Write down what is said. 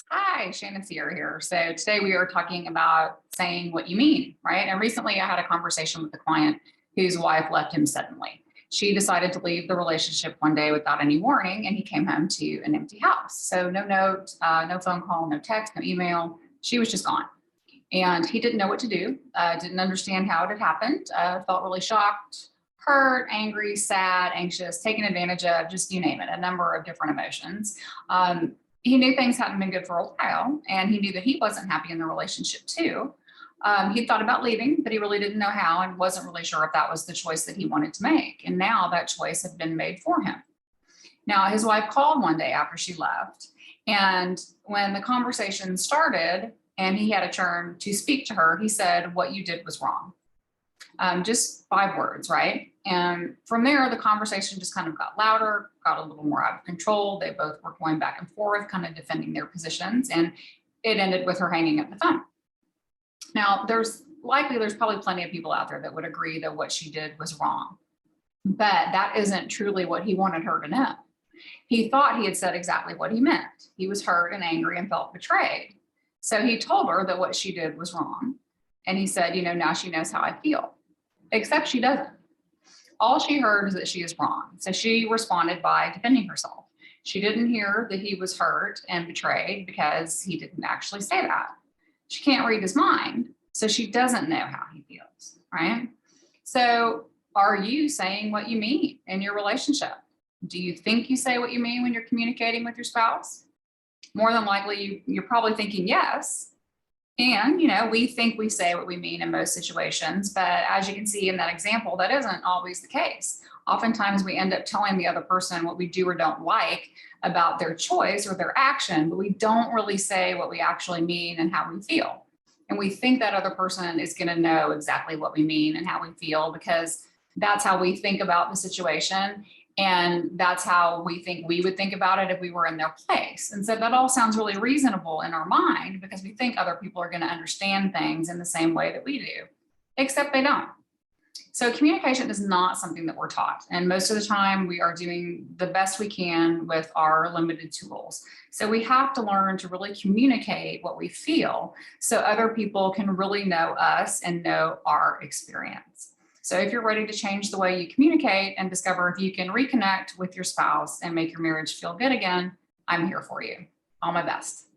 Hi, Shannon here. So today we are talking about saying what you mean, right? And recently I had a conversation with a client whose wife left him suddenly. She decided to leave the relationship one day without any warning, and he came home to an empty house. So no note, no phone call, no text, no email. She was just gone. And he didn't know what to do, didn't understand how it had happened, felt really shocked, hurt, angry, sad, anxious, taken advantage of, just you name it, a number of different emotions. He knew things hadn't been good for a while, and he knew that he wasn't happy in the relationship too. He thought about leaving, but he really didn't know how and wasn't really sure if that was the choice that he wanted to make. And now that choice had been made for him. Now, his wife called one day after she left. And when the conversation started and he had a turn to speak to her, he said, "What you did was wrong." Just 5 words, right? And from there, the conversation just kind of got louder, got a little more out of control. They both were going back and forth, kind of defending their positions. And it ended with her hanging up the phone. Now, there's probably plenty of people out there that would agree that what she did was wrong. But that isn't truly what he wanted her to know. He thought he had said exactly what he meant. He was hurt and angry and felt betrayed. So he told her that what she did was wrong. And he said, now she knows how I feel. Except she doesn't. All she heard is that she is wrong. So she responded by defending herself. She didn't hear that he was hurt and betrayed because he didn't actually say that. She can't read his mind, so she doesn't know how he feels, right? So are you saying what you mean in your relationship? Do you think you say what you mean when you're communicating with your spouse? More than likely, you're probably thinking yes. And, we think we say what we mean in most situations, but as you can see in that example, that isn't always the case. Oftentimes we end up telling the other person what we do or don't like about their choice or their action, but we don't really say what we actually mean and how we feel. And we think that other person is going to know exactly what we mean and how we feel because that's how we think about the situation. And that's how we think we would think about it if we were in their place. And so that all sounds really reasonable in our mind because we think other people are going to understand things in the same way that we do, except they don't. So communication is not something that we're taught. And most of the time we are doing the best we can with our limited tools. So we have to learn to really communicate what we feel so other people can really know us and know our experience. So if you're ready to change the way you communicate and discover if you can reconnect with your spouse and make your marriage feel good again, I'm here for you. All my best.